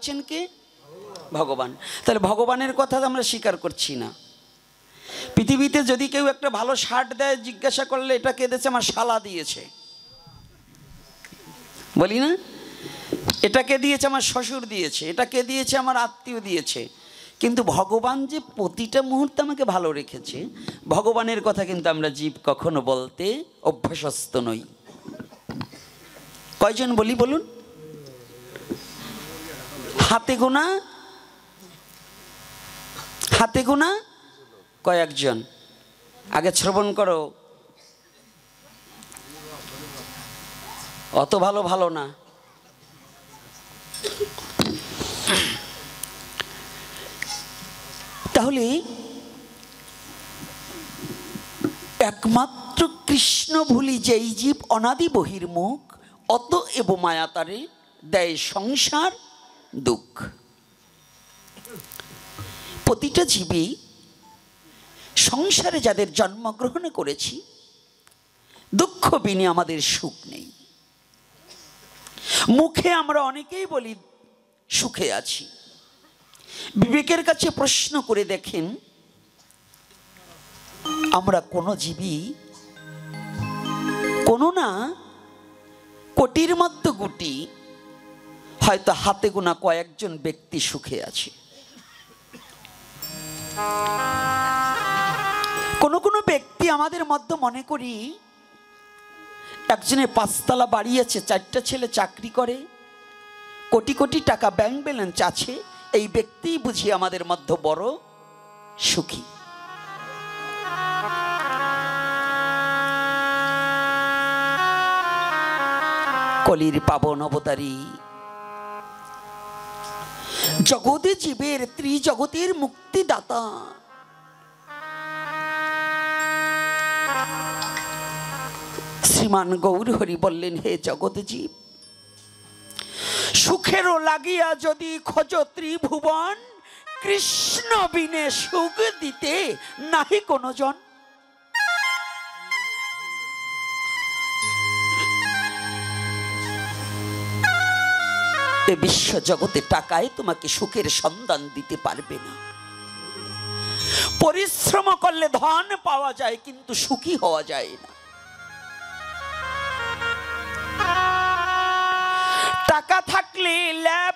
দিচ্ছেন কে? ভগবান। তাহলে ভগবানের কথা আমরা স্বীকার করছি না। পৃথিবীতে যদি কেউ একটা ভালো শার্ট দেয়, জিজ্ঞাসা করলে এটা কে দিয়েছে? আমার শালা দিয়েছে, বলি না? এটা কে দিয়েছে? আমার শ্বশুর দিয়েছে। এটা কে দিয়েছে? আমার আত্মীয় দিয়েছে। কিন্তু ভগবান যে প্রতিটা মুহূর্তে আমাকে ভালো রেখেছে, ভগবানের কথা কিন্তু আমরা জীব কখনো বলতে অভ্যাসস্থ নই। কয়জন বলি বলুন? হাতে গোনা, হাতে গোনা কয়েকজন। আগে শ্রবণ করো, অত ভালো ভালো না। তাহলে একমাত্র কৃষ্ণ ভুলি যেই জীব অনাদি বহির্মুখ, অত এব মায়াতারে দেয় সংসার দুঃখ। প্রতিটা জীবই সংসারে যাদের জন্মগ্রহণ করেছি, দুঃখ বিনে আমাদের সুখ নেই। মুখে আমরা অনেকেই বলি সুখে আছি। বিবেকের কাছে প্রশ্ন করে দেখেন, আমরা কোনো জীবী কোনো না কোটির মধ্যে গুটি, হয়তো হাতে গোনা কয়েকজন ব্যক্তি সুখে আছে। কোনো কোনো ব্যক্তি আমাদের মধ্যে মনে করি একজনের 5 তলা বাড়ি আছে, 4টা ছেলে চাকরি করে, কোটি কোটি টাকা ব্যাংক ব্যালেন্স আছে, এই ব্যক্তিই বুঝি আমাদের মধ্যে বড় সুখী। কলির পাবন অবতারী জগতে জীবের ত্রিজগতের মুক্তিদাতা, শ্রীমান গৌর হরি বললেন, হে জগৎ জীব, সুখেরও লাগিয়া যদি খোঁজ ত্রিভুবন, কৃষ্ণ বিনে সুখ দিতে নাহি কোনো জন। এ বিশ্ব জগতে টাকায় তোমাকে সুখের সন্ধান দিতে পারবে না। পরিশ্রম করলে ধন পাওয়া যায়, কিন্তু সুখী হওয়া যায় না। টাকা থাকলে ল্যাব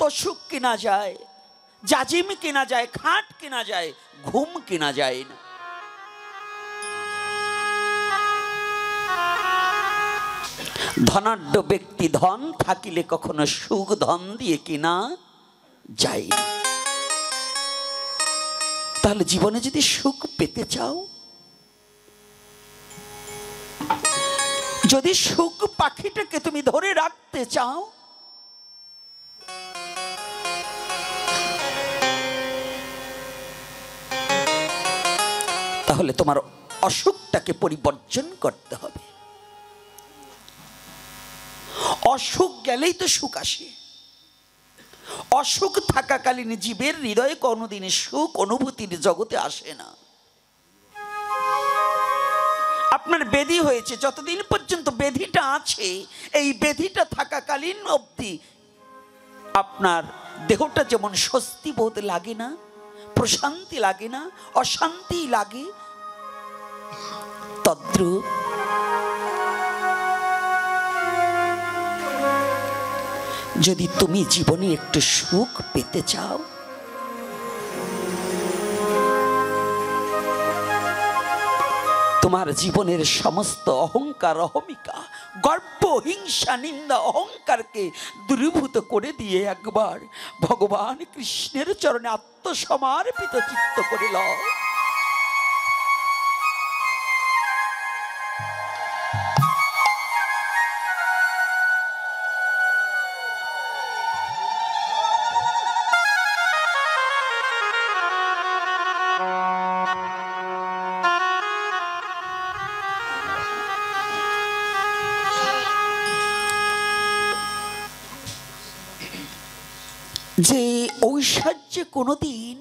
তো সুখ কেনা যায়, জাজিম কেনা যায়, খাট কেনা যায়, ঘুম কেনা যায় না। ধনাঢ্য ব্যক্তি ধন থাকিলে কখনো সুখ ধন দিয়ে কেনা যায় না। তাহলে জীবনে যদি সুখ পেতে চাও, যদি সুখ পাখিটাকে তুমি ধরে রাখতে চাও, তাহলে তোমার অসুখটাকে পরিবর্জন করতে হবে। অসুখ গেলেই তো সুখ আসে। অসুখ থাকাকালীন জীবের হৃদয়ে কোনোদিন সুখ অনুভূতির জগতে আসে না। আপনার ব্যাধি হয়েছে, যতদিন পর্যন্ত ব্যাধিটা আছে, এই ব্যাধিটা থাকাকালীন অবধি আপনার দেহটা যেমন স্বস্তি বোধ লাগে না, প্রশান্তি লাগে না, অশান্তি লাগে, তদ্রূপ যদি তুমি জীবনে একটু সুখ পেতে চাও, তোমার জীবনের সমস্ত অহংকার, অহমিকা, গর্ব, হিংসা, নিন্দা, অহংকারকে দূরীভূত করে দিয়ে একবার ভগবান কৃষ্ণের চরণে আত্মসমর্পিত চিত্ত করে লও। যে ঐশ্বর্যে কোনোদিন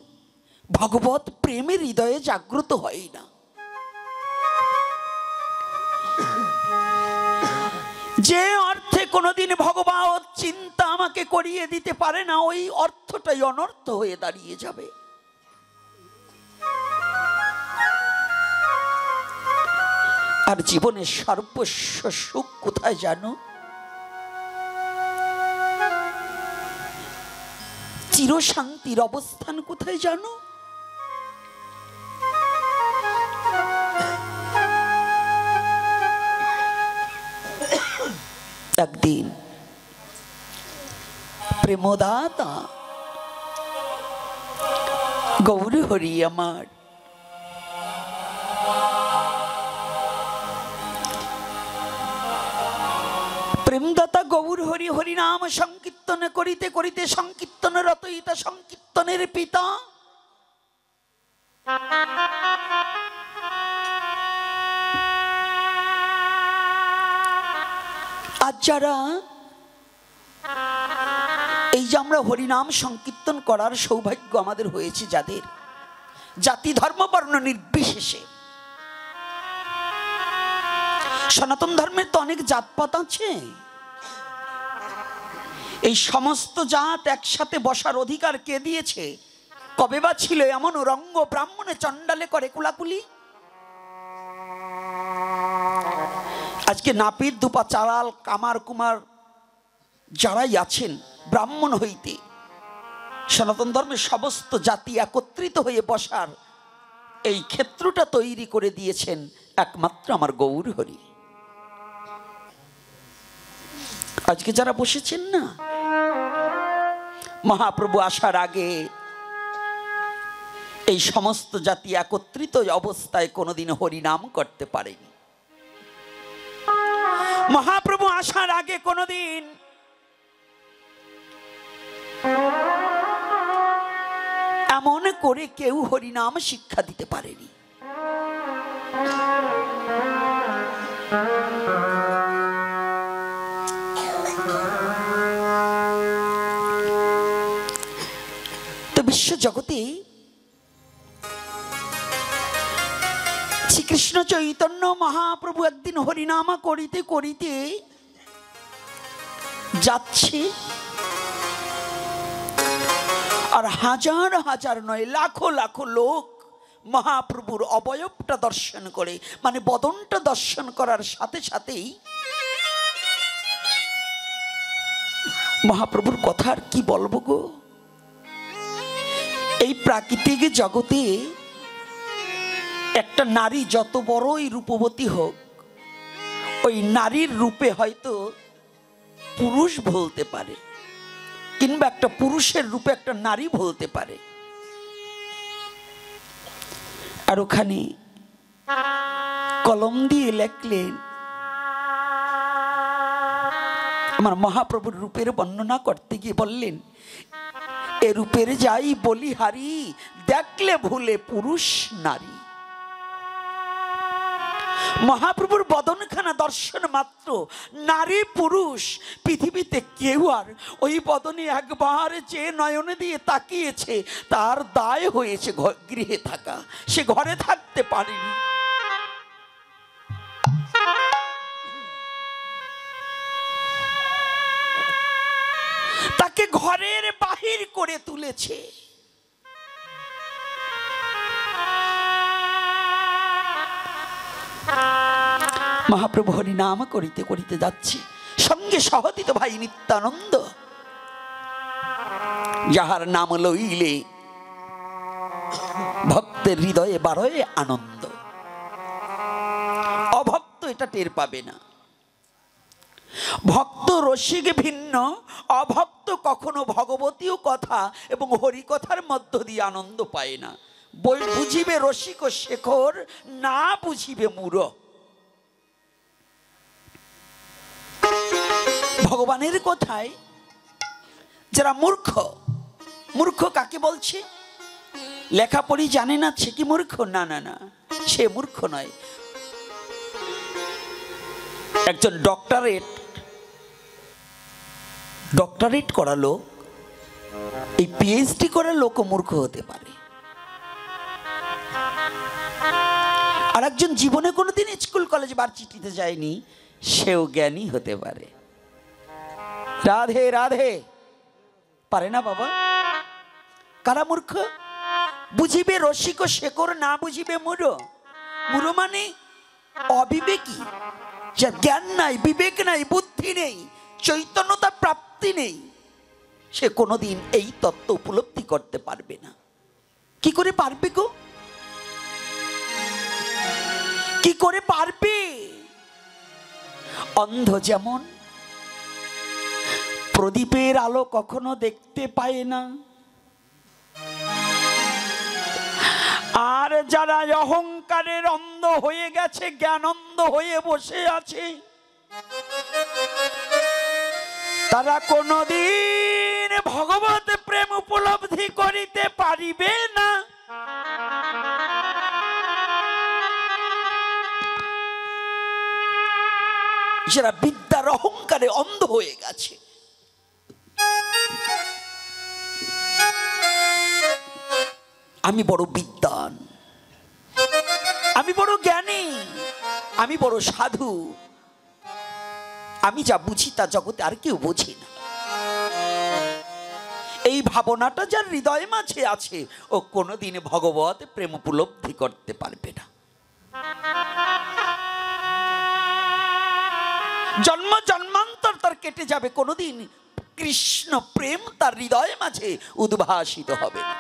ভগবত প্রেমের হৃদয়ে জাগ্রত হয় না, যে অর্থে কোনোদিন ভগবত চিন্তা আমাকে করিয়ে দিতে পারে না, ওই অর্থটাই অনর্থ হয়ে দাঁড়িয়ে যাবে। আর জীবনের সর্বস্ব সুখ কোথায় জানো? চিরশান্তির অবস্থান কোথায় জানো? একদিন প্রেমদাতা গৌর হরি আমার প্রেমদাতা গৌর হরি হরি নাম সংকীর্তন করিতে করিতে সংকীর্তনরত ইতা সংকীর্তনের পিতা আজ যারা এই যে আমরা হরিনাম সংকীর্তন করার সৌভাগ্য আমাদের হয়েছে, যাদের জাতি ধর্ম বর্ণ নির্বিশেষে, সনাতন ধর্মের তো অনেক জাতপাত আছে, এই সমস্ত জাত একসাথে বসার অধিকার কে দিয়েছে? কবে বা ছিল এমন রঙ্গ ব্রাহ্মণে চণ্ডালে করে কুলাকুলি? আজকে নাপিত দুপা চারাল কামার কুমার যারাই আছেন ব্রাহ্মণ হইতে সনাতন ধর্মের সমস্ত জাতি একত্রিত হয়ে বসার এই ক্ষেত্রটা তৈরি করে দিয়েছেন একমাত্র আমার গৌর হরি। আজকে যারা বসেছেন না, মহাপ্রভু আসার আগে এই সমস্ত জাতি একত্রিত অবস্থায় কোনোদিন হরিনাম করতে পারেনি। মহাপ্রভু আসার আগে কোনোদিন এমন করে কেউ হরিনাম শিক্ষা দিতে পারেনি। তো বিশ্ব জগতে শ্রীকৃষ্ণ চৈতন্য মহাপ্রভু একদিন হরিনাম করিতে করিতে যাচ্ছে, আর হাজার হাজার নয় লাখো লাখো লোক মহাপ্রভুর অবয়বটা দর্শন করে, মানে বদনটা দর্শন করার সাথে সাথেই মহাপ্রভুর কথা আর কি বলবো গো। এই প্রাকৃতিক জগতে একটা নারী যত বড়ই রূপবতী হোক, ওই নারীর রূপে হয়তো পুরুষ বলতে পারে, কিংবা একটা পুরুষের রূপে একটা নারী বলতে পারে। আর ওখানে কলম দিয়ে লেখলেন, আমার মহাপ্রভুর রূপের বর্ণনা করতে গিয়ে বললেন, এ রূপের যাই বলিহারি, দেখলে ভুলে পুরুষ নারী। মহাপ্রভুর বদনখানা দর্শন মাত্র নারী পুরুষ পৃথিবীতে কেউ আর ওই বদনে একবার যে নয়নে দিয়ে তাকিয়েছে তার দায় হয়েছে গৃহে থাকা, সে ঘরে থাকতে পারেনি। তাকে ঘরের বাহির করে তুলেছে। মহাপ্রভু হরি নাম করিতে করিতে যাচ্ছে, সঙ্গে সহদিত ভাই নিত্যানন্দ, যাহার নাম লইলে ভক্তের হৃদয়ে বাড়ে আনন্দ। অভক্ত এটা টের পাবে না। ভক্ত রসিক ভিন্ন, অভক্ত কখনো ভগবতীয় কথা এবং হরিকথার মধ্য দিয়ে আনন্দ পায় না। বই বুঝিবে রসিক ও শেখর, না বুঝিবে মূঢ়। ভগবানের কথায় যারা মূর্খ, মূর্খ কাকে বলছে? লেখাপড়ি জানে না সে কি মূর্খ? না না না, সে মূর্খ নয়। একজন ডক্টরেট করা লোক, এই পিএইচডি করা লোক মূর্খ হতে পারে। আর একজন জীবনে কোনোদিন স্কুল কলেজ ভার্সিটিতে যায়নি, সেও জ্ঞানী হতে পারে। রাধে রাধে পারে না বাবা। কারা মূর্খ? বুঝিবে রসিক শেখর, না বুঝিবে মূঢ়। মূঢ় মানে অবিবেকী, যার জ্ঞান নাই, বিবেক নাই, বুদ্ধি নেই, চৈতন্যতা প্রাপ্তি নেই, সে কোনোদিন এই তত্ত্ব উপলব্ধি করতে পারবে না। কি করে পারবে গো? কি করে পারবে? অন্ধ যেমন প্রদীপের আলো কখনো দেখতে পায় না, আর যারা অহংকারের অন্ধ হয়ে গেছে, জ্ঞান অন্ধ হয়ে বসে আছে, তারা কোনদিন ভগবত প্রেম উপলব্ধি করিতে পারিবে না। যারা বিদ্যার অহংকারে অন্ধ হয়ে গেছে, আমি বড় বিদ্বান, আমি বড় জ্ঞানী, আমি বড় সাধু, আমি যা বুঝি তা জগতে আর কেউ বোঝে না, এই ভাবনাটা যার হৃদয় মাঝে আছে, ও কোনোদিন ভগবত প্রেম উপলব্ধি করতে পারবে না। জন্ম জন্মান্তর তার কেটে যাবে, কোনোদিন কৃষ্ণ প্রেম তার হৃদয় মাঝে উদ্ভাসিত হবে না।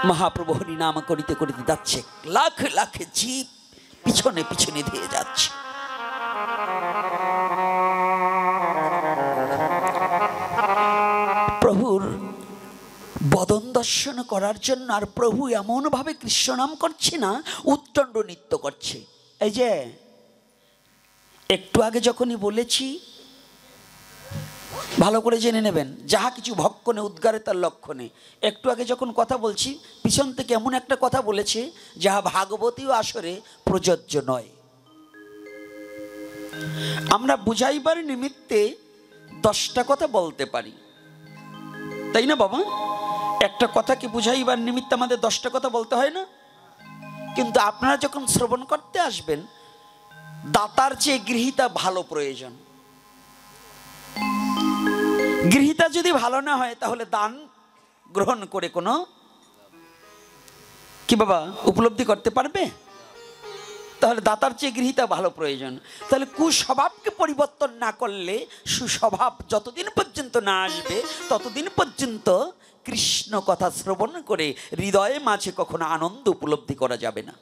মহাপ্রভু হরি নাম করিতে করিতে যাচ্ছে, লাখ লাখ জীব পিছনে পিছনে ধেয়ে যাচ্ছে। প্রভুর বদন দর্শন করার জন্য, আর প্রভু এমন ভাবে কৃষ্ণ নাম করছে না, উত্তণ্ড নৃত্য করছে। এই যে একটু আগে যখনই বলেছি, ভালো করে জেনে নেবেন, যাহা কিছু ভক্ষণে উদ্গারে তার লক্ষণে। একটু আগে যখন কথা বলছি, পিছন থেকে এমন একটা কথা বলেছে যাহা ভাগবতীয় আসরে প্রযোজ্য নয়। আমরা বুঝাইবার নিমিত্তে 10টা কথা বলতে পারি, তাই না বাবা? একটা কথাকে বুঝাইবার নিমিত্তে আমাদের 10টা কথা বলতে হয় না? কিন্তু আপনারা যখন শ্রবণ করতে আসবেন, দাতার চেয়ে গৃহীতা ভালো প্রয়োজন। গৃহীতা যদি ভালো না হয়, তাহলে দান গ্রহণ করে কোনো কি বাবা উপলব্ধি করতে পারবে? তাহলে দাতার চেয়ে গৃহীতা ভালো প্রয়োজন। তাহলে কুস্বভাবকে পরিবর্তন না করলে, সুস্বভাব যতদিন পর্যন্ত না আসবে, ততদিন পর্যন্ত কৃষ্ণ কথা শ্রবণ করে হৃদয়ে মাঝে কখনো আনন্দ উপলব্ধি করা যাবে না।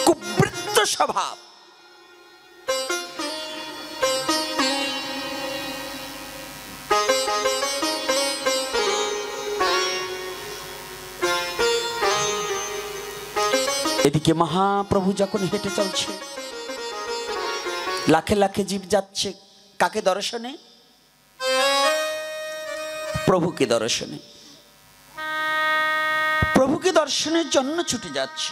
কুবৃত্ত স্বভাব, এদিকে মহাপ্রভু যখন হেঁটে চলছে, লাখে লাখে জীব যাচ্ছে কাকে দর্শনে? প্রভুকে দর্শনে। প্রভুকে দর্শনের জন্য ছুটে যাচ্ছে।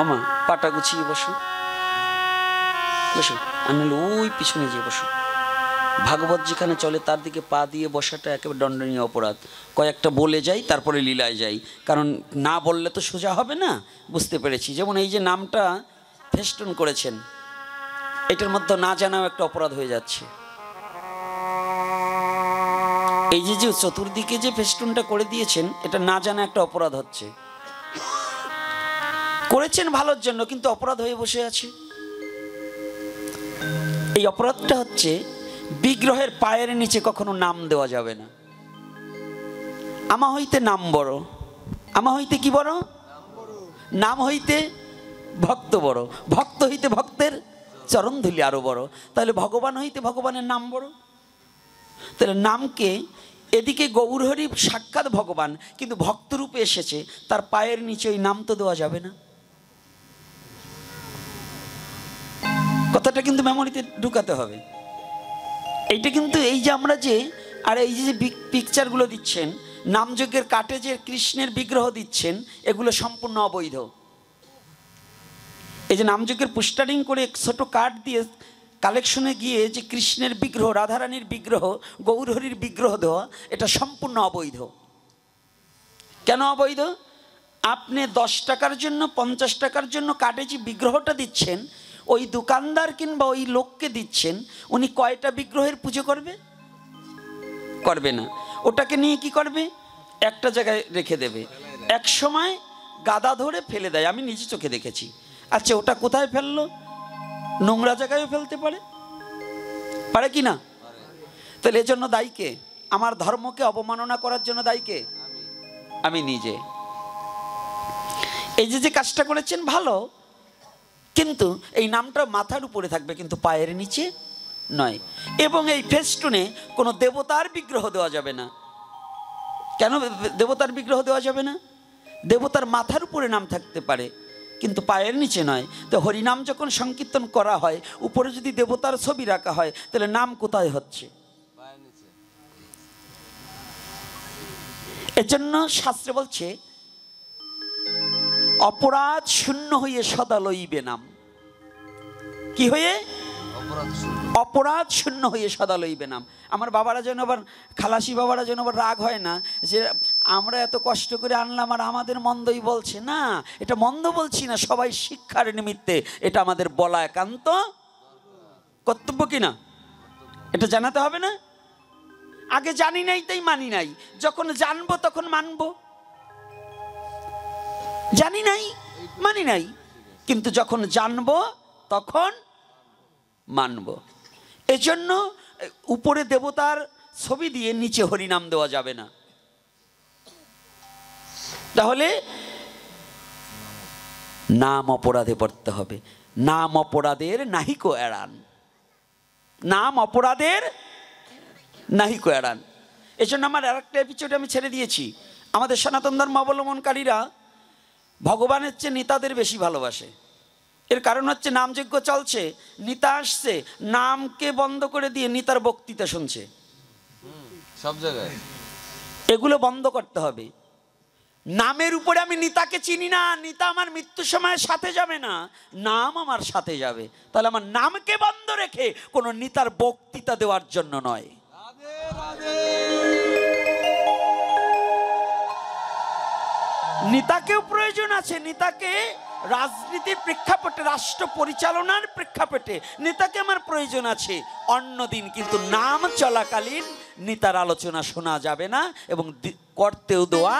আমা পাটা গুছিয়ে বসো, বসো, আমি ওই পিছনে গিয়ে বসো। ভাগবত যেখানে চলে তার দিকে পা দিয়ে বসাটা একেবারে দণ্ডনীয় অপরাধ। কয়েকটা বলে যাই, তারপরে লীলায় যাই, কারণ না বললে তো সোজা হবে না। বুঝতে পেরেছি। যেমন এই যে নামটা ফেস্টুন করেছেন, এটার মধ্যে না জানাও একটা অপরাধ হয়ে যাচ্ছে। এই যে চতুর্দিকে যে ফেস্টুনটা করে দিয়েছেন, এটা না জানা একটা অপরাধ হচ্ছে। করেছেন ভালোর জন্য, কিন্তু অপরাধ হয়ে বসে আছে। এই অপরাধটা হচ্ছে, বিগ্রহের পায়ের নিচে কখনো নাম দেওয়া যাবে না। আমা হইতে নাম বড়, আমা হইতে কি বড়? নাম হইতে ভক্ত বড়, ভক্ত হইতে ভক্তের চরণ ধুলি আরো বড়। তাহলে ভগবান হইতে ভগবানের নাম বড়। তাহলে নামকে, এদিকে গৌরহরি সাক্ষাৎ ভগবান, কিন্তু ভক্তরূপে এসেছে, তার পায়ের নিচে ওই নাম তো দেওয়া যাবে না। কথাটা কিন্তু মেমোরিতে ঢুকাতে হবে। এইটা কিন্তু, এই যে আমরা যে, আর এই যে পিকচারগুলো দিচ্ছেন, নামযজ্ঞের কাটে যে কৃষ্ণের বিগ্রহ দিচ্ছেন, এগুলো সম্পূর্ণ অবৈধ। এই যে নামযজ্ঞের পোস্টারিং করে ছোট কার্ড দিয়ে কালেকশনে গিয়ে যে কৃষ্ণের বিগ্রহ, রাধারানীর বিগ্রহ, গৌরহরির বিগ্রহ দেওয়া, এটা সম্পূর্ণ অবৈধ। কেন অবৈধ? আপনি 10 টাকার জন্য 50 টাকার জন্য কার্ডে যে বিগ্রহটা দিচ্ছেন, ওই দোকানদার কিংবা ওই লোককে দিচ্ছেন, উনি কয়টা বিগ্রহের পুজো করবে? করবে না। ওটাকে নিয়ে কি করবে? একটা জায়গায় রেখে দেবে, এক সময় গাদা ধরে ফেলে দেয়। আমি নিজে চোখে দেখেছি। আচ্ছা, ওটা কোথায় ফেললো? নোংরা জায়গায় ফেলতে পারে কি না? তাহলে এজন্য দায়ী কে? আমার ধর্মকে অবমাননা করার জন্য দায়ী কে? আমি নিজে। এই যে কাজটা করেছেন ভালো, কিন্তু এই নামটা মাথার উপরে থাকবে, কিন্তু পায়ের নিচে নয়। এবং এই ফেস্টুনে কোনো দেবতার বিগ্রহ দেওয়া যাবে না। কেন দেবতার বিগ্রহ দেওয়া যাবে না? দেবতার মাথার উপরে নাম থাকতে পারে, কিন্তু পায়ের নিচে নয়। তো হরিনাম যখন সংকীর্তন করা হয়, উপরে যদি দেবতার ছবি রাখা হয়, তাহলে নাম কোথায় হচ্ছে? এজন্য শাস্ত্রে বলছে, অপরাধ শূন্য হইয়ে সদা লইবে নাম। কি হয়ে? অপরাধ শূন্য হয়ে সদা লইবে নাম। আমার বাবারা যেন আবার, খালাসি বাবারা যেন আবার রাগ হয় না যে আমরা এত কষ্ট করে আনলাম আর আমাদের মন্দই বলছে। না, এটা মন্দ বলছি না, সবাই শিক্ষার নিমিত্তে এটা আমাদের বলা একান্ত কর্তব্য। কিনা এটা জানাতে হবে না? আগে জানি নাই তাই মানি নাই, যখন জানবো তখন মানবো। জানি নাই মানি নাই, কিন্তু যখন জানবো তখন মানব। এজন্য উপরে দেবতার ছবি দিয়ে নিচে হরিনাম দেওয়া যাবে না। তাহলে নাম অপরাধে পড়তে হবে। নাম অপরাধের নাহিকো এড়ান। নাম অপরাধের নাহিকো এড়ান। এজন্য আমার আরেকটা এপিসোড আমি ছেড়ে দিয়েছি। আমাদের সনাতন ধর্ম অবলম্বনকারীরা ভগবানের চেয়ে নেতাদের বেশি ভালোবাসে। এর কারণ হচ্ছে, নামযজ্ঞ চলছে, নেতা আসছে, নামকে বন্ধ করে দিয়ে নেতার বক্তৃতা শুনছে সব জায়গায়। এগুলো বন্ধ করতে হবে। নামের উপরে আমি নেতাকে চিনি না, নেতা আমার মৃত্যুর সময় সাথে যাবে না, নাম আমার সাথে যাবে। তাহলে আমার নামকে বন্ধ রেখে কোনো নেতার বক্তৃতা দেওয়ার জন্য নয়। নেতাকেও প্রয়োজন আছে। নেতাকে রাজনীতির প্রেক্ষাপটে, রাষ্ট্র পরিচালনার প্রেক্ষাপটে নেতাকে আমার প্রয়োজন আছে। অন্যদিন কিন্তু নাম চলাকালীন নেতার আলোচনা শোনা যাবে না এবং করতেও দেওয়া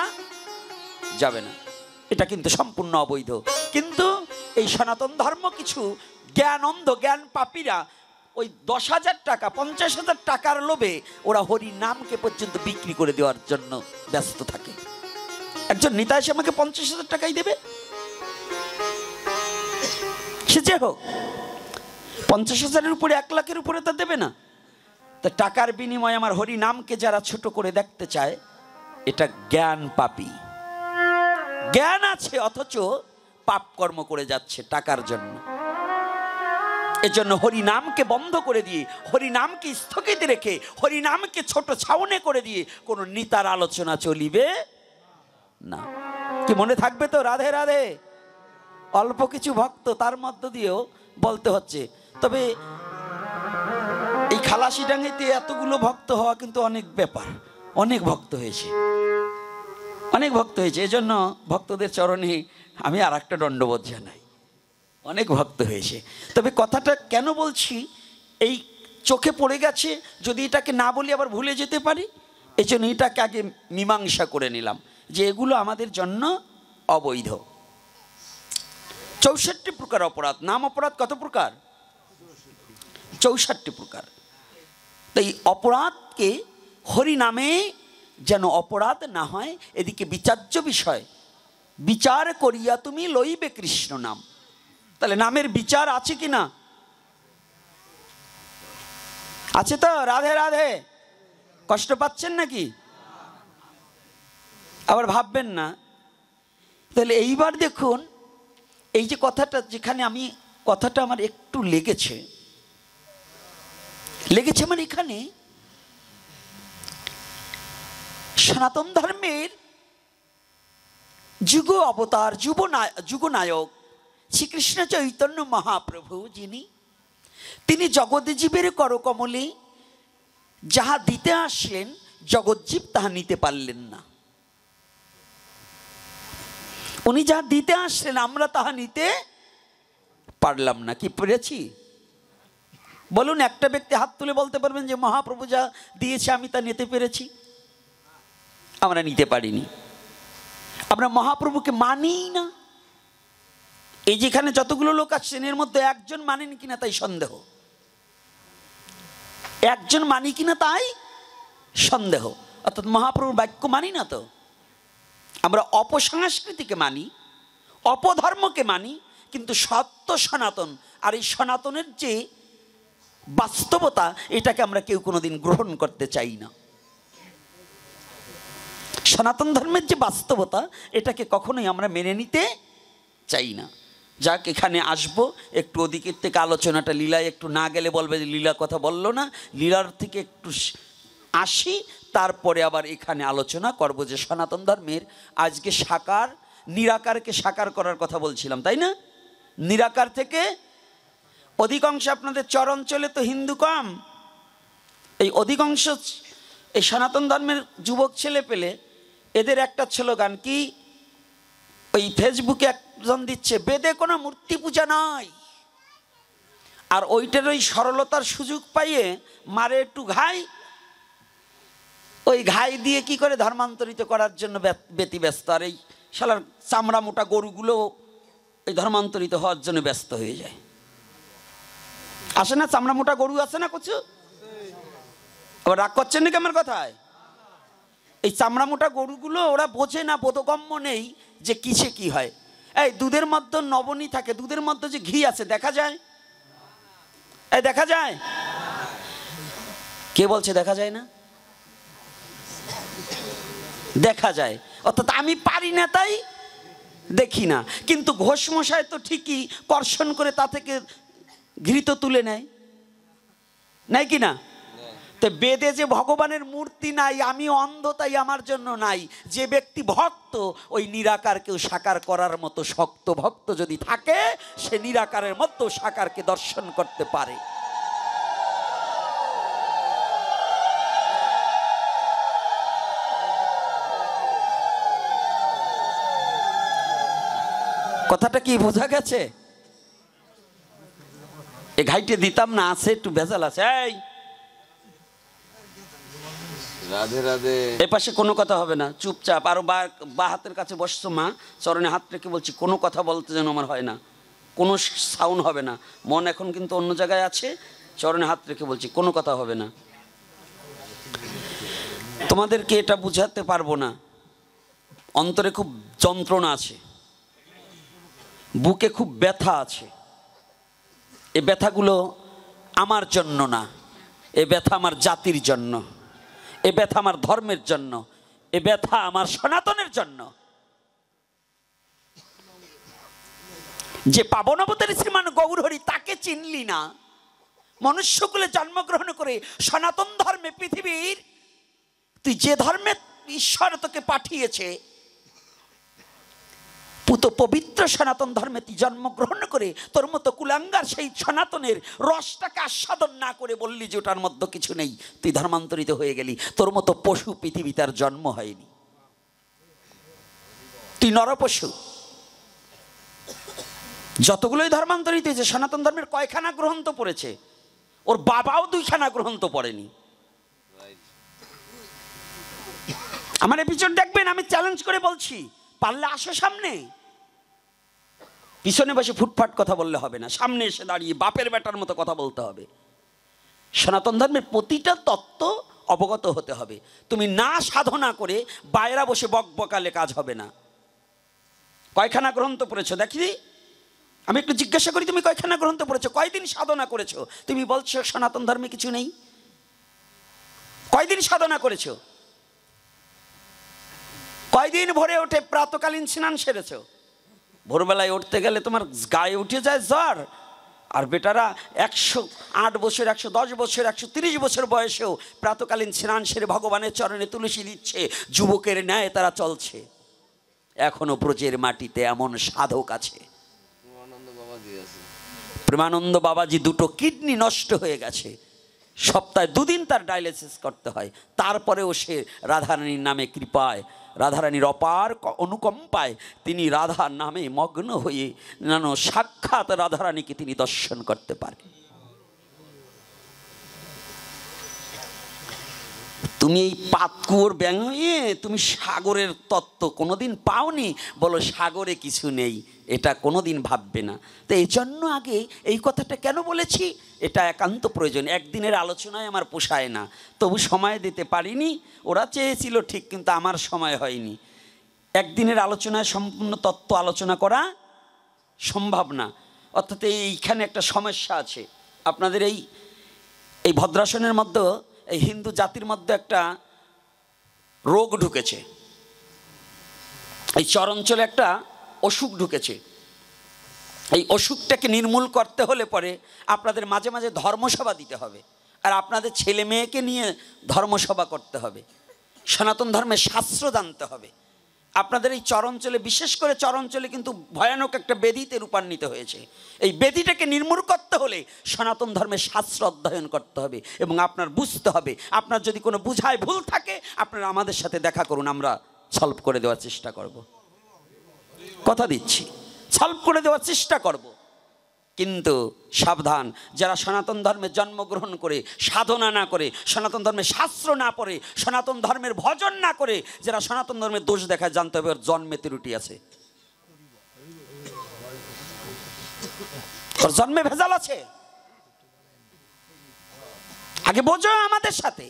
যাবে না। এটা কিন্তু সম্পূর্ণ অবৈধ। কিন্তু এই সনাতন ধর্ম কিছু জ্ঞান অন্ধ, জ্ঞান পাপীরা ওই 10,000 টাকা 50,000 টাকার লোভে ওরা হরি নামকে পর্যন্ত বিক্রি করে দেওয়ার জন্য ব্যস্ত থাকে। একজন নেতা এসে আমাকে 50,000 টাকাই দেবে, সে যে হোক, 50,000-এর উপরে 1 লাখের উপরে তা দেবে না। তা টাকার বিনিময়ে আমার হরি নামকে যারা ছোট করে দেখতে চায়, এটা জ্ঞান পাপী। জ্ঞান আছে অথচ পাপ কর্ম করে যাচ্ছে টাকার জন্য। এজন্য হরি নামকে বন্ধ করে দিয়ে, হরি নামকে স্থগিত রেখে, হরি নামকে ছোট ছাউনে করে দিয়ে কোনো নেতার আলোচনা চলিবে না। কি মনে থাকবে তো? রাধে রাধে। অল্প কিছু ভক্ত, তার মধ্য দিয়েও বলতে হচ্ছে। তবে এই খালাসিডাঙ্গিতে এতগুলো ভক্ত হওয়া কিন্তু অনেক ব্যাপার। অনেক ভক্ত হয়েছে, অনেক ভক্ত হয়েছে। এজন্য ভক্তদের চরণে আমি আর একটা দণ্ডবোধ জানাই। অনেক ভক্ত হয়েছে। তবে কথাটা কেন বলছি, এই চোখে পড়ে গেছে, যদি এটাকে না বলি আবার ভুলে যেতে পারি, এই জন্য এটাকে আগে মীমাংসা করে নিলাম যে এগুলো আমাদের জন্য অবৈধ। 64 প্রকার অপরাধ। নাম অপরাধ কত প্রকার? 64 প্রকার। তাই অপরাধকে হরি নামে যেন অপরাধ না হয়, এদিকে বিচার্য বিষয়। বিচার করিয়া তুমি লইবে কৃষ্ণ নাম। তাহলে নামের বিচার আছে কি না? আছে তো? রাধে রাধে। কষ্ট পাচ্ছেন নাকি? আবার ভাববেন না। তাহলে এইবার দেখুন, এই যে কথাটা, যেখানে আমি কথাটা আমার একটু লেগেছে আমার এখানে, সনাতন ধর্মের যুগ অবতার, যুগনায়ক শ্রীকৃষ্ণ চৈতন্য মহাপ্রভু যিনি, তিনি জগৎজীবের করকমলে যাহা দিতে আসলেন জগৎজীব তাহা নিতে পারলেন না। উনি যা দিতে আসলেন আমরা তাহা নিতে পারলাম না। কি পেরেছি বলুন? একটা ব্যক্তি হাত তুলে বলতে পারবেন যে মহাপ্রভু যা দিয়েছে আমি তা নিতে পেরেছি? আমরা নিতে পারিনি। আমরা মহাপ্রভুকে মানি না। এই যেখানে যতগুলো লোক আসছেন এর মধ্যে একজন মানেন কিনা তাই সন্দেহ, একজন মানি কিনা তাই সন্দেহ। অর্থাৎ মহাপ্রভুর বাক্য মানি না। তো আমরা অপসংস্কৃতিকে মানি, অপধর্মকে মানি, কিন্তু সত্য সনাতন আর এই সনাতনের যে বাস্তবতা এটাকে আমরা কেউ কোনোদিন গ্রহণ করতে চাই না। সনাতন ধর্মের যে বাস্তবতা এটাকে কখনোই আমরা মেনে নিতে চাই না। যাক, এখানে আসবো একটু ওদিকের থেকে আলোচনাটা লীলায় একটু না গেলে বলবে যে লীলা কথা বললো না, লীলার থেকে একটু আসি, তারপরে আবার এখানে আলোচনা করব যে সনাতন ধর্মের আজকে সাকার নিরাকারকে সাকার করার কথা বলছিলাম, তাই না? নিরাকার থেকে অধিকাংশ আপনাদের চরাঞ্চলে তো হিন্দু কম, এই অধিকাংশ এই সনাতন ধর্মের যুবক ছেলে পেলে এদের একটা স্লোগান কি, ওই ফেসবুকে একজন দিচ্ছে বেদে কোনো মূর্তি পূজা নাই, আর ওইটার ওই সরলতার সুযোগ পাইয়ে মারে একটু ঘাই, ওই ঘাই দিয়ে কি করে ধর্মান্তরিত করার জন্য ব্যতিব্যস্ত। আর এই শালার চামড়া মোটা গরুগুলো এই ধর্মান্তরিত হওয়ার জন্য ব্যস্ত হয়ে যায়। আসে না চামড়া মোটা গরু আছে না কিছু? আবার রাগ করছেন নাকি আমার কথায়? এই চামড়া মোটা গরুগুলো ওরা বোঝে না, বোধগম্য নেই যে কিসে কি হয়। এই দুধের মধ্যে নবনী থাকে, দুধের মধ্যে যে ঘি আছে দেখা যায়? এই দেখা যায়? কে বলছে দেখা যায় না? দেখা যায়। অর্থাৎ আমি পারি না তাই দেখি না, কিন্তু ঘোষ মশাই তো ঠিকই কর্ষণ করে তা থেকে ঘৃত তুলে নেয়, নাই কি না? তো বেদে যে ভগবানের মূর্তি নাই, আমি অন্ধ তাই আমার জন্য নাই। যে ব্যক্তি ভক্ত ওই নিরাকারকেও সাকার করার মতো শক্ত ভক্ত যদি থাকে, সে নিরাকারের মতো সাকারকে দর্শন করতে পারে। কথাটা কি বোঝা গেছে? এ ঘাইটে দিতাম না, আছে একটু ভেজাল আছে। এই রাধে রাধে, এ পাশে কোনো কথা হবে না, চুপচাপ। আরো বা হাতের কাছে বসছো মা, চরণে হাত রেখে বলছি কোনো কথা বলতে যেন আমার হয় না, কোনো সাউন্ড হবে না। মন এখন কিন্তু অন্য জায়গায় আছে, চরণে হাত রেখে বলছি কোনো কথা হবে না। তোমাদেরকে এটা বুঝাতে পারবো না, অন্তরে খুব যন্ত্রণা আছে, বুকে খুব ব্যথা আছে। এই ব্যথাগুলো আমার জন্য না, এ ব্যথা আমার জাতির জন্য, এ ব্যথা আমার ধর্মের জন্য, এ ব্যথা আমার সনাতনের জন্য। যে পাবন অবতারী শ্রীমান গৌরহরি তাকে চিনলি না, মনুষ্যকুলে জন্মগ্রহণ করে সনাতন ধর্মে পৃথিবীর তুই যে ধর্মে ঈশ্বর তোকে পাঠিয়েছে, পুত পবিত্র সনাতন ধর্মে তুই জন্মগ্রহণ করে তোর মতো কুলাঙ্গার সেই সনাতনের রসটাকে আস্বাদন না করে বললি যে ওটার মধ্যে কিছু নেই, তুই ধর্মান্তরিত হয়ে গেলি। তোর মতো পশু পৃথিবী তার জন্ম হয়নি, তুই নরপশু। যতগুলোই ধর্মান্তরিত হয়েছে সনাতন ধর্মের কয়খানা গ্রন্থ পড়েছে? ওর বাবাও 2খানা গ্রন্থ পড়েনি। আমার এপিসোড দেখবেন, আমি চ্যালেঞ্জ করে বলছি, পারলে আসো সামনে। পিছনে বসে ফুটফাট কথা বললে হবে না, সামনে এসে দাঁড়িয়ে বাপের বেটার মতো কথা বলতে হবে। সনাতন ধর্মের প্রতিটা তত্ত্ব অবগত হতে হবে। তুমি না সাধনা করে বাইরা বসে বকবকালে কাজ হবে না। কয়খানা গ্রন্থ পড়েছো দেখি? আমি একটু জিজ্ঞাসা করি, তুমি কয়খানা গ্রন্থ পড়েছো? কয়দিন সাধনা করেছো? তুমি বলছো সনাতন ধর্মে কিছু নেই। কয়দিন সাধনা করেছো? কয়দিন ভরে ওঠে প্রাতকালীন স্নান সেরেছো? ভোরবেলায় উঠতে গেলে তোমার গায়ে উঠে যায় জ্বর, আর বেটারা 108 বছর, 110 বছর, 130 বছর বয়সেও প্রাতকালীন স্নান সেরে ভগবানের চরণে তুলসী দিচ্ছে, যুবকের ন্যায় তারা চলছে। এখনো ব্রজের মাটিতে এমন সাধক আছে, প্রেমানন্দ বাবাজি দুটো কিডনি নষ্ট হয়ে গেছে, সপ্তাহে 2 দিন তার ডায়ালিসিস করতে হয়, তারপরেও সে রাধারানীর নামে কৃপায়, রাধারানীর অপার অনুকম্পায় তিনি রাধার নামে মগ্ন হয়ে সাক্ষাৎ রাধারানীকে তিনি দর্শন করতে পারেন। তুমি এই পাতকুয়োর ব্যাঙে তুমি সাগরের তত্ত্ব কোনোদিন পাওনি, বলো সাগরে কিছু নেই, এটা কোনোদিন ভাববে না। তো এই জন্য আগে এই কথাটা কেন বলেছি, এটা একান্ত প্রয়োজন। একদিনের আলোচনায় আমার পোষায় না, তবু সময় দিতে পারিনি। ওরা চেয়েছিল ঠিক, কিন্তু আমার সময় হয়নি। একদিনের আলোচনায় সম্পূর্ণ তত্ত্ব আলোচনা করা সম্ভব না। অর্থাৎ এইখানে একটা সমস্যা আছে। আপনাদের এই ভদ্রাসনের মধ্যে, এই হিন্দু জাতির মধ্যে একটা রোগ ঢুকেছে, এই চরাঞ্চলে একটা অসুখ ঢুকেছে। এই অসুখটাকে নির্মূল করতে হলে পরে আপনাদের মাঝে মাঝে ধর্মসভা দিতে হবে, আর আপনাদের ছেলে মেয়েকে নিয়ে ধর্মসভা করতে হবে, সনাতন ধর্মের শাস্ত্র জানতে হবে। আপনাদের এই চরাঞ্চলে, বিশেষ করে চরাঞ্চলে কিন্তু ভয়ানক একটা ব্যাধিতে রূপান্বিত হয়েছে। এই ব্যাধিটাকে নির্মূল করতে হলে সনাতন ধর্মের শাস্ত্র অধ্যয়ন করতে হবে, এবং আপনার বুঝতে হবে। আপনার যদি কোনো বুঝায় ভুল থাকে, আপনারা আমাদের সাথে দেখা করুন, আমরা সলভ করে দেওয়ার চেষ্টা করব। কথা দিচ্ছি, সলভ করে দেওয়ার চেষ্টা করব। কিন্তু সাবধান, যারা সনাতন ধর্মে জন্মগ্রহণ করে সাধনা না করে, সনাতন ধর্মের শাস্ত্র না পড়ে, সনাতন ধর্মের ভজন না করে, যারা সনাতন ধর্মের দোষ দেখায়, জানতে হবে ওর জন্মে ত্রুটি আছে, ওর জন্মে ভেজাল আছে। আগে বোঝো আমাদের সাথে।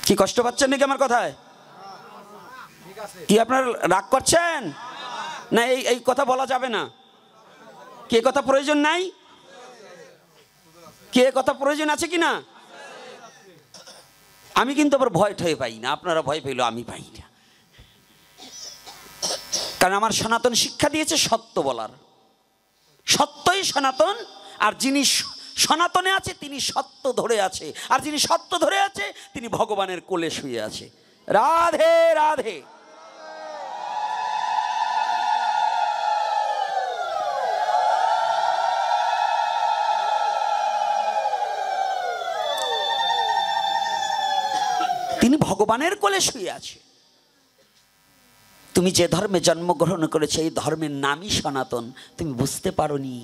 কি কষ্ট পাচ্ছেন নাকি আমার কথায়? কি আপনার রাগ করছেন না? এই কথা বলা যাবে না। কে কথা প্রয়োজন নাই? কে কথা প্রয়োজন আছে কি না? আমি কিন্তু আবার ভয় ঠয় পাই না, আপনারা ভয় পাইলেও আমি পাই না। কারণ আমার সনাতন শিক্ষা দিয়েছে সত্য বলার। সত্যই সনাতন, আর যিনি সনাতনে আছে তিনি সত্য ধরে আছে, আর যিনি সত্য ধরে আছে তিনি ভগবানের কোলে শুয়ে আছে। রাধে রাধে। তিনি ভগবানের কোলে শুয়ে আছে। তুমি যে ধর্মে জন্মগ্রহণ করেছো, এই ধর্মের নামই সনাতন, তুমি বুঝতে পারোনি,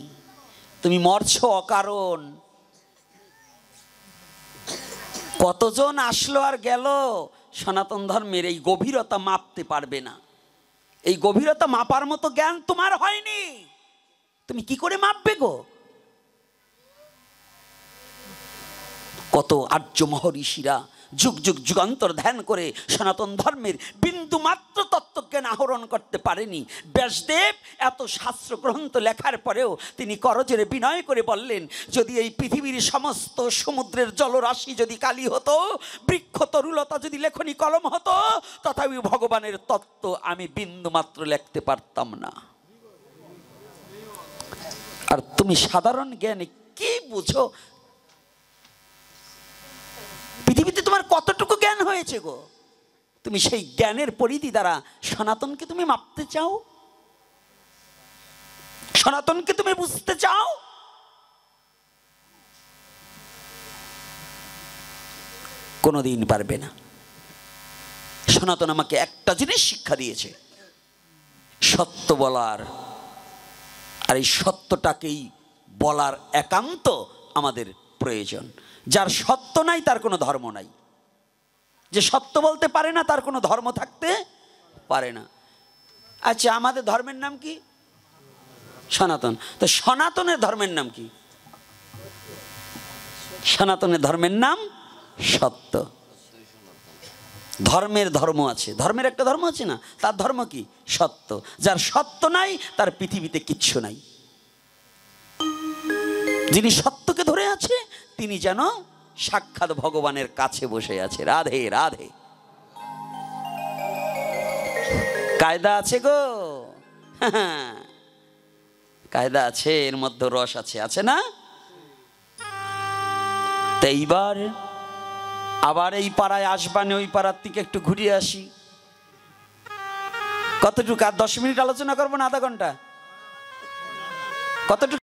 তুমি মরছো অকারণ। কতজন আসলো আর গেল, সনাতন ধর্মের এই গভীরতা মাপতে পারবে না। এই গভীরতা মাপার মতো জ্ঞান তোমার হয়নি, তুমি কি করে মাপবে গো? কত আর্য মহর্ষিরা যুগ যুগ যুগান্তর ধ্যান করে সনাতন ধর্মের বিন্দু মাত্র তত্ত্বজ্ঞান আহরণ করতে পারেনি। ব্যাসদেব এত শাস্ত্র গ্রন্থ লেখার পরেও তিনি করজোরে বিনয় করে বললেন, যদি এই পৃথিবীর সমস্ত সমুদ্রের জলরাশি যদি কালি হতো, বৃক্ষ তরুলতা যদি লেখনী কলম হতো, তথাপি ভগবানের তত্ত্ব আমি বিন্দু মাত্র লিখতে পারতাম না। আর তুমি সাধারণ জ্ঞানে কি বুঝো? পৃথিবীতে তোমার কতটুকু জ্ঞান হয়েছে গো? তুমি সেই জ্ঞানের পরিধি দ্বারা সনাতনকে তুমি মাপতে চাও? সনাতনকে তুমি বুঝতে চাও? কোনোদিন পারবে না। সনাতন আমাকে একটা জিনিস শিক্ষা দিয়েছে, সত্য বলার। আর এই সত্যটাকেই বলার একান্ত আমাদের প্রয়োজন। যার সত্য নাই তার কোনো ধর্ম নাই, যে সত্য বলতে পারে না তার কোনো ধর্ম থাকতে পারে না। আচ্ছা, আমাদের ধর্মের নাম কি? সনাতন। তো সনাতনের ধর্মের নাম কি? সনাতনের ধর্মের নাম সত্য। ধর্মের ধর্ম আছে, ধর্মের একটা ধর্ম আছে না, তার ধর্ম কি? সত্য। যার সত্য নাই তার পৃথিবীতে কিচ্ছু নাই। যিনি সত্যকে ধরে আছে তিনি যেন সাক্ষাৎ ভগবানের কাছে বসে আছে। রাধে রাধে। কায়দা আছে গো, কায়দা আছে, এর মধ্যে রস আছে, আছে না? তো এইবার আবার এই পাড়ায় আসবানে, ওই পাড়ার থেকে একটু ঘুরিয়ে আসি। কতটুকু আর 10 মিনিট আলোচনা করবো না আধা ঘন্টা? কতটুকু